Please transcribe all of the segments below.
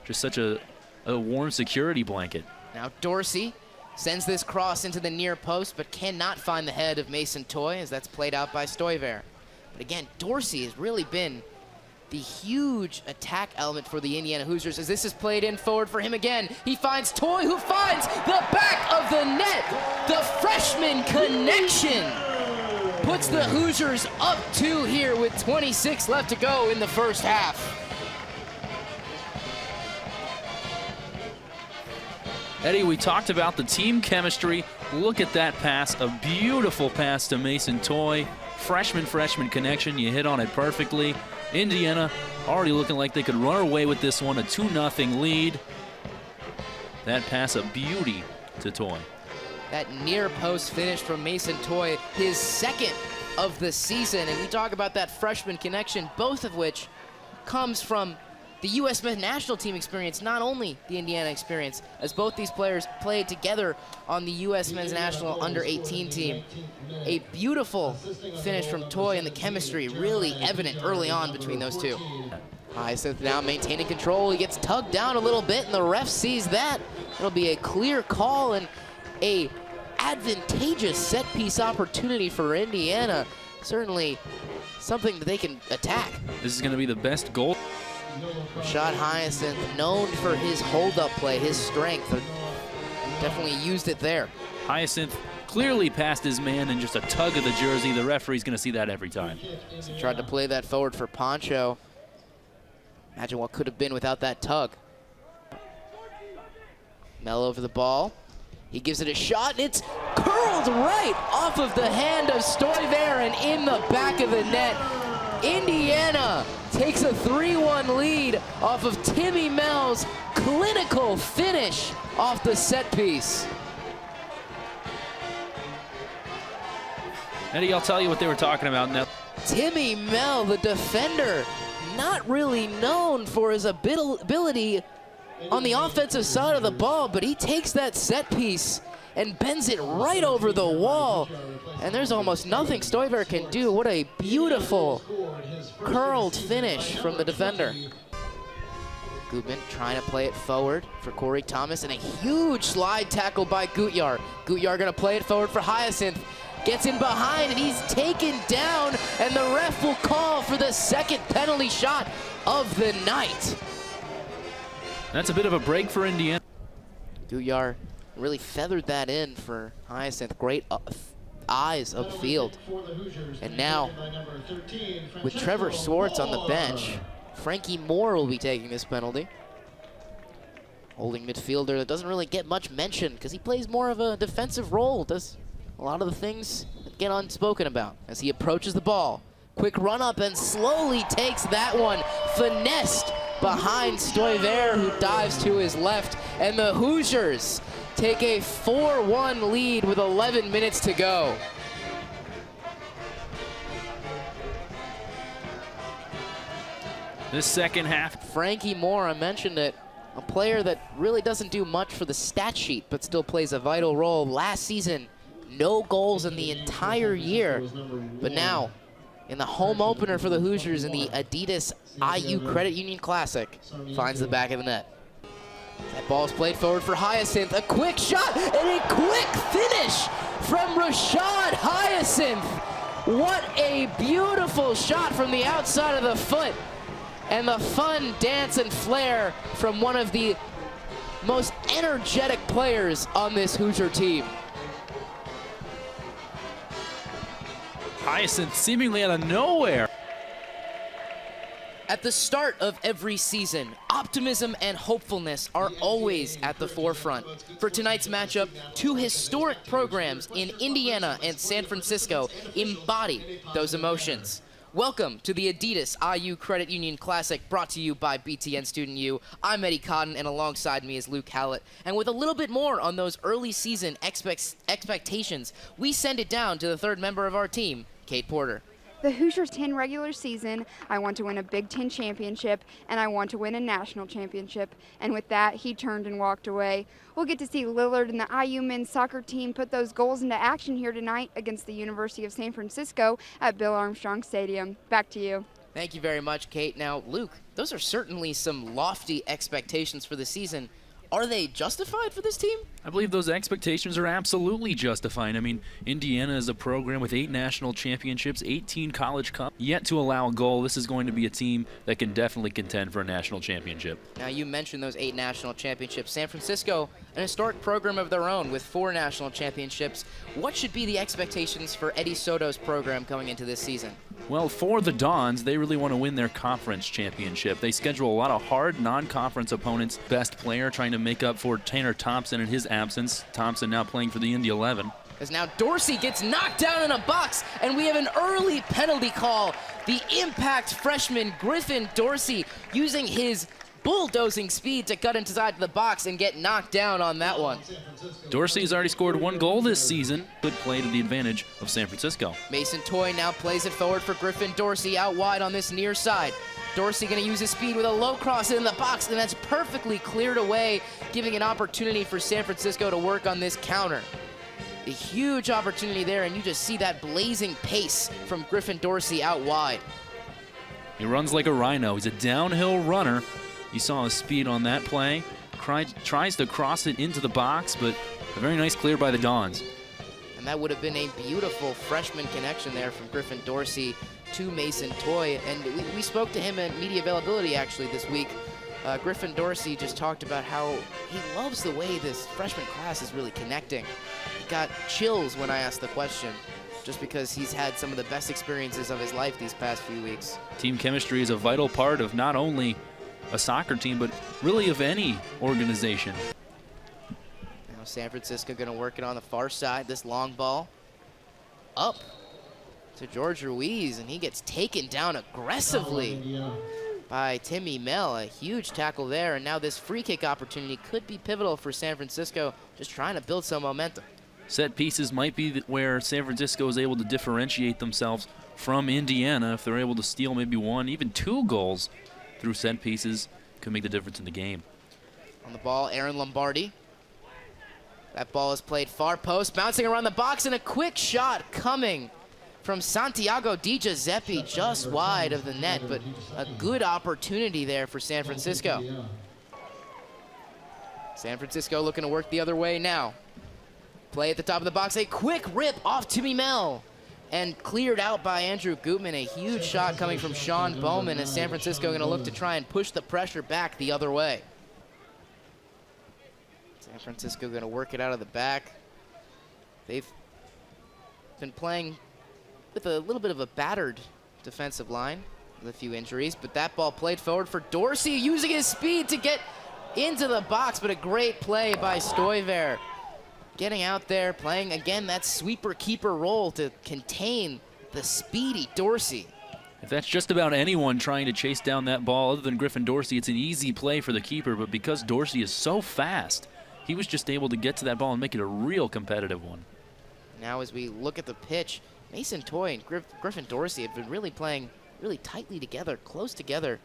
just such a warm security blanket. Now Dorsey sends this cross into the near post, but cannot find the head of Mason Toye as that's played out by Stuyver. But again, Dorsey has really been the huge attack element for the Indiana Hoosiers as this is played in forward for him again. He finds Toye, who finds the back of the net. The freshman connection puts the Hoosiers up 2 here with 26 left to go in the first half. Eddie, we talked about the team chemistry. Look at that pass, a beautiful pass to Mason Toye. Freshman connection, you hit on it perfectly. Indiana already looking like they could run away with this one, a 2-0 lead. That pass a beauty to Toye. That near post finish from Mason Toye, his second of the season. And we talk about that freshman connection, both of which comes from the U.S. men's national team experience, not only the Indiana experience, as both these players played together on the U.S. men's national under-18 team. A beautiful finish from Toye, and the chemistry really evident early on between those two. Hyacinth now maintaining control. He gets tugged down a little bit, and the ref sees that. It'll be a clear call and a advantageous set-piece opportunity for Indiana. Certainly something that they can attack. This is going to be the best goal. Rashad Hyacinth, known for his hold-up play, his strength. Definitely used it there. Hyacinth clearly passed his man in just a tug of the jersey. The referee's going to see that every time. He tried to play that forward for Poncho. Imagine what could have been without that tug. Mel over the ball. He gives it a shot, and it's curled right off of the hand of Stuyver and in the back of the net. Indiana takes a 3-1 lead off of Timmy Mel's clinical finish off the set piece. Eddie, I'll tell you what they were talking about now. Timmy Mel, the defender, not really known for his ability on the offensive side of the ball, but he takes that set piece and bends it right over the wall. And there's almost nothing Stuyver can do. What a beautiful curled finish from the defender. Gutman trying to play it forward for Corey Thomas, and a huge slide tackle by Gutyar. Gutyar gonna play it forward for Hyacinth. Gets in behind, and he's taken down, and the ref will call for the second penalty shot of the night. That's a bit of a break for Indiana. Gutyar really feathered that in for Hyacinth. Great eyes upfield. And now, with Trevor Swartz on the bench, Frankie Moore will be taking this penalty. Holding midfielder that doesn't really get much mention because he plays more of a defensive role, does a lot of the things that get unspoken about as he approaches the ball. Quick run up and slowly takes that one. Finessed behind Stuyver, who dives to his left. And the Hoosiers take a 4-1 lead with 11 minutes to go. This second half. Frankie Moore, I mentioned it, a player that really doesn't do much for the stat sheet, but still plays a vital role. Last season, no goals in the entire year, but now, in the home opener for the Hoosiers in the Adidas IU Credit Union Classic, finds the back of the net. That ball's played forward for Hyacinth. A quick shot and a quick finish from Rashad Hyacinth. What a beautiful shot from the outside of the foot. And the fun dance and flair from one of the most energetic players on this Hoosier team. Hyacinth seemingly out of nowhere. At the start of every season, optimism and hopefulness are always at the forefront. For tonight's matchup, two historic programs in Indiana and San Francisco embody those emotions. Welcome to the Adidas IU Credit Union Classic, brought to you by BTN Student U. I'm Eddie Cotton, and alongside me is Luke Hallett. And with a little bit more on those early season expectations, we send it down to the third member of our team, Kate Porter. The Hoosiers 10 regular season, I want to win a Big Ten championship, and I want to win a national championship. And with that, he turned and walked away. We'll get to see Lillard and the IU men's soccer team put those goals into action here tonight against the University of San Francisco at Bill Armstrong Stadium. Back to you. Thank you very much, Kate. Now, Luke, those are certainly some lofty expectations for the season. Are they justified for this team? I believe those expectations are absolutely justified. I mean, Indiana is a program with 8 national championships, 18 college cups, yet to allow a goal. This is going to be a team that can definitely contend for a national championship. Now, you mentioned those 8 national championships. San Francisco, an historic program of their own with 4 national championships. What should be the expectations for Eddie Soto's program going into this season? Well, for the Dons, they really want to win their conference championship. They schedule a lot of hard non-conference opponents. Best player trying to make up for Tanner Thompson in his absence. Thompson now playing for the Indy 11. As now Dorsey gets knocked down in a box, and we have an early penalty call. The impact freshman Griffin Dorsey using his bulldozing speed to cut inside the box and get knocked down on that one. Dorsey has already scored 1 goal this season. Good play to the advantage of San Francisco. Mason Toy now plays it forward for Griffin Dorsey out wide on this near side. Dorsey going to use his speed with a low cross in the box, and that's perfectly cleared away, giving an opportunity for San Francisco to work on this counter. A huge opportunity there, and you just see that blazing pace from Griffin Dorsey out wide. He runs like a rhino. He's a downhill runner. You saw his speed on that play. Tries to cross it into the box, but a very nice clear by the Dons. And that would have been a beautiful freshman connection there from Griffin Dorsey to Mason Toy. And we spoke to him at media availability actually this week. Griffin Dorsey just talked about how he loves the way this freshman class is really connecting. He got chills when I asked the question, just because he's had some of the best experiences of his life these past few weeks. Team chemistry is a vital part of not only a soccer team, but really of any organization. Now San Francisco going to work it on the far side. This long ball up to George Ruiz, and he gets taken down aggressively by Timmy Mel. A huge tackle there, and now this free kick opportunity could be pivotal for San Francisco, just trying to build some momentum. Set pieces might be where San Francisco is able to differentiate themselves from Indiana. If they're able to steal maybe 1, even 2 goals through set pieces, could make the difference in the game. On the ball, Aaron Lombardi. That ball is played far post, bouncing around the box, and a quick shot coming from Santiago Di Giuseppe, just wide of the net, but a good opportunity there for San Francisco. San Francisco looking to work the other way now. Play at the top of the box, a quick rip off Timmy Mel, and cleared out by Andrew Gutman. A huge shot coming from Sean Bowman, as San Francisco going to look to try and push the pressure back the other way. San Francisco going to work it out of the back. They've been playing with a little bit of a battered defensive line with a few injuries, but that ball played forward for Dorsey, using his speed to get into the box, but a great play by Stuyver. Getting out there, playing again that sweeper-keeper role to contain the speedy Dorsey. If that's just about anyone trying to chase down that ball other than Griffin Dorsey, it's an easy play for the keeper, but because Dorsey is so fast, he was just able to get to that ball and make it a real competitive one. Now as we look at the pitch, Mason Toy and Griffin Dorsey have been really playing really tightly together, close together.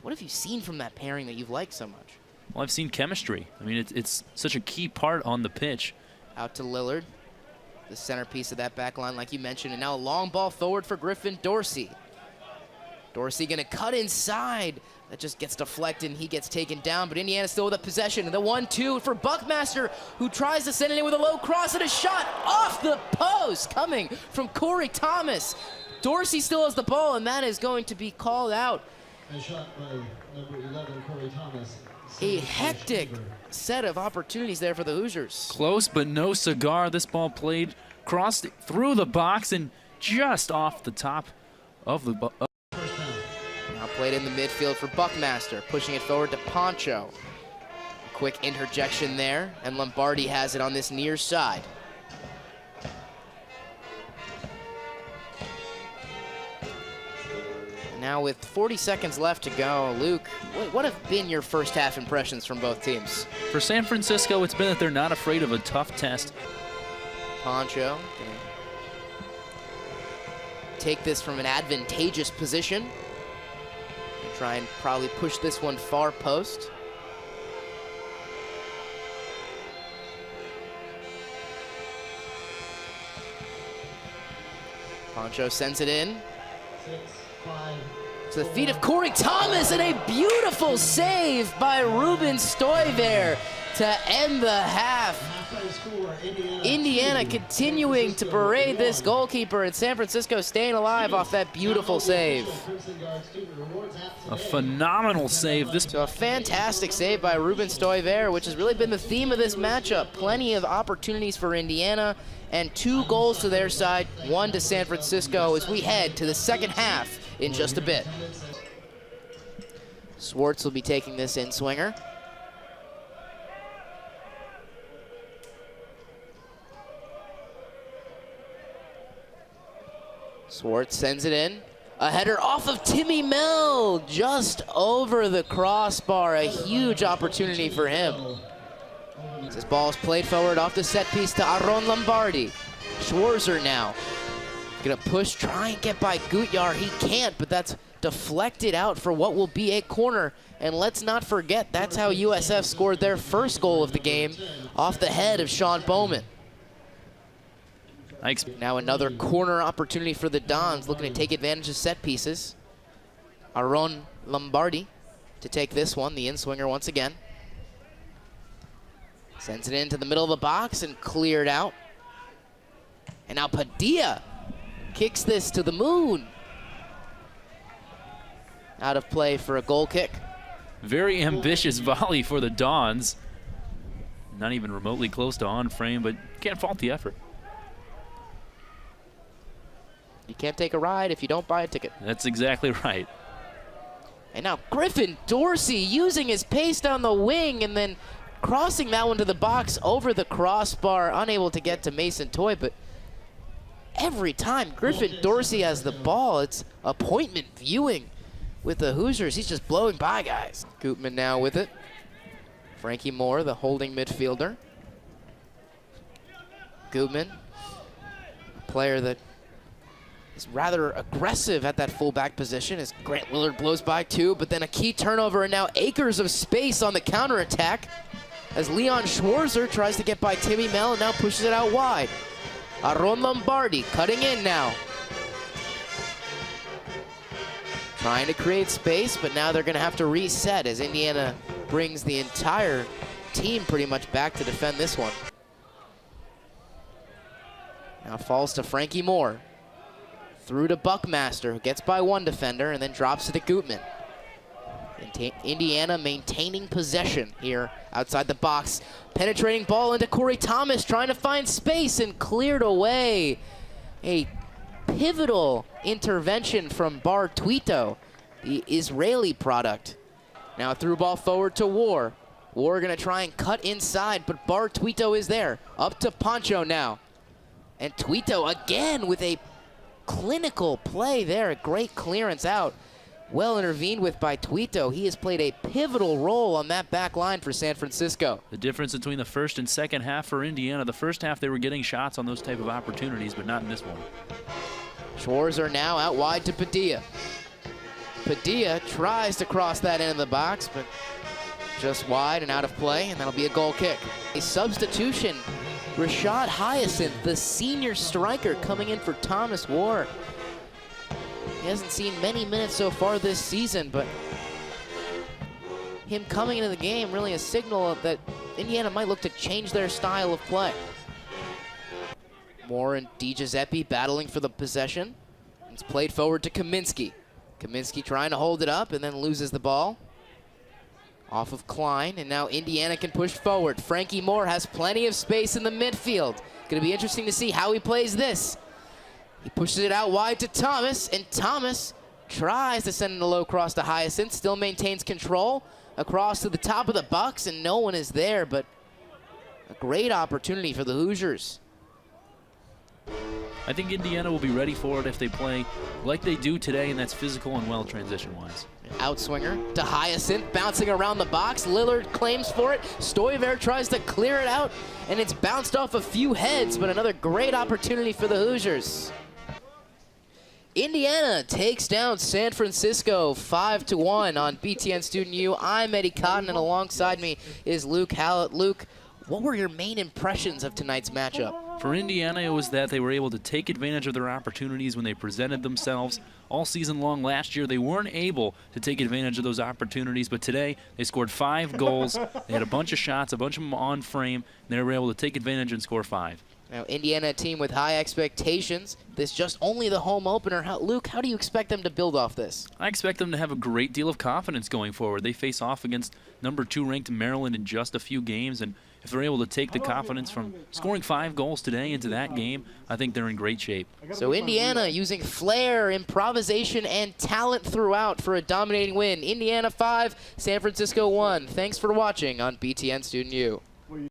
What have you seen from that pairing that you've liked so much? Well, I've seen chemistry. I mean, it's such a key part on the pitch. Out to Lillard, the centerpiece of that back line, like you mentioned, and now a long ball forward for Griffin Dorsey. Dorsey gonna cut inside. That just gets deflected, and he gets taken down, but Indiana still with a possession. And the 1-2 for Buckmaster, who tries to send it in with a low cross, and a shot off the post coming from Corey Thomas. Dorsey still has the ball, and that is going to be called out. A shot by number 11, Corey Thomas. A hectic set of opportunities there for the Hoosiers. Close, but no cigar. This ball played, crossed through the box and just off the top of the Now played in the midfield for Buckmaster, pushing it forward to Poncho. Quick interjection there, and Lombardi has it on this near side. Now with 40 seconds left to go, Luke, what have been your first half impressions from both teams? For San Francisco, it's been that they're not afraid of a tough test. Poncho take this from an advantageous position and try and probably push this one far post. Poncho sends it in. To the feet of Corey Thomas, and a beautiful save by Ruben Stoiver to end the half. Indiana continuing to berate this goalkeeper, and San Francisco staying alive off that beautiful save. A phenomenal save. So a fantastic save by Ruben Stoiver, which has really been the theme of this matchup. Plenty of opportunities for Indiana, and 2 goals to their side, 1 to San Francisco, as we head to the second half in just a bit. Swartz will be taking this in swinger. Swartz sends it in. A header off of Timmy Mell, just over the crossbar. A huge opportunity for him. This ball is played forward off the set piece to Aron Lombardi. Schwarzer now. Gonna push, try and get by Gutyar. He can't, but that's deflected out for what will be a corner. And let's not forget, that's how USF scored their first goal of the game, off the head of Sean Bowman. Now another corner opportunity for the Dons, looking to take advantage of set pieces. Aron Lombardi to take this one, the in-swinger once again. Sends it into the middle of the box and cleared out. And now Padilla kicks this to the moon. Out of play for a goal kick. Very ambitious volley for the Dons. Not even remotely close to on frame, but can't fault the effort. You can't take a ride if you don't buy a ticket. That's exactly right. And now Griffin Dorsey using his pace down the wing and then crossing that one to the box over the crossbar, unable to get to Mason Toy, but every time Griffin Dorsey has the ball, it's appointment viewing with the Hoosiers. He's just blowing by guys. Gutman now with it. Frankie Moore, the holding midfielder. Gutman, a player that is rather aggressive at that fullback position as Grant Lillard blows by 2, but then a key turnover and now acres of space on the counterattack as Leon Schwarzer tries to get by Timmy Mell and now pushes it out wide. Aron Lombardi cutting in now. Trying to create space, but now they're gonna have to reset as Indiana brings the entire team pretty much back to defend this one. Now falls to Frankie Moore. Through to Buckmaster, who gets by 1 defender and then drops it to Gutman. Indiana maintaining possession here outside the box. Penetrating ball into Corey Thomas, trying to find space and cleared away. A pivotal intervention from Bar Twito, the Israeli product. Now a through ball forward to War. War gonna try and cut inside, but Bar Twito is there. Up to Pancho now. And Twito again with a clinical play there, a great clearance out. Well intervened with by Twito. He has played a pivotal role on that back line for San Francisco. The difference between the first and second half for Indiana, the first half they were getting shots on those type of opportunities, but not in this one. Schwarzer now out wide to Padilla. Padilla tries to cross that end of the box, but just wide and out of play, and that'll be a goal kick. A substitution. Rashad Hyacinth, the senior striker, coming in for Thomas War. He hasn't seen many minutes so far this season, but him coming into the game really a signal that Indiana might look to change their style of play. Moore and DiGiuseppe battling for the possession. It's played forward to Kaminsky. Kaminsky trying to hold it up and then loses the ball. Off of Klein, and now Indiana can push forward. Frankie Moore has plenty of space in the midfield. Gonna be interesting to see how he plays this. He pushes it out wide to Thomas, and Thomas tries to send it a low cross to Hyacinth, still maintains control across to the top of the box, and no one is there, but a great opportunity for the Hoosiers. I think Indiana will be ready for it if they play like they do today, and that's physical and well transition-wise. Outswinger to Hyacinth, bouncing around the box. Lillard claims for it. Stoiver tries to clear it out, and it's bounced off a few heads, but another great opportunity for the Hoosiers. Indiana takes down San Francisco 5-1 on BTN Student U. I'm Eddie Cotton, and alongside me is Luke Hallett. Luke, what were your main impressions of tonight's matchup? For Indiana, it was that they were able to take advantage of their opportunities when they presented themselves. All season long last year, they weren't able to take advantage of those opportunities, but today they scored 5 goals. They had a bunch of shots, a bunch of them on frame, and they were able to take advantage and score 5. Now, Indiana, a team with high expectations. This just only the home opener. Luke, how do you expect them to build off this? I expect them to have a great deal of confidence going forward. They face off against number 2 ranked Maryland in just a few games, and if they're able to take the confidence from scoring 5 goals today into that game, I think they're in great shape. So Indiana using flair, improvisation, and talent throughout for a dominating win. Indiana 5, San Francisco 1. Thanks for watching on BTN Student U.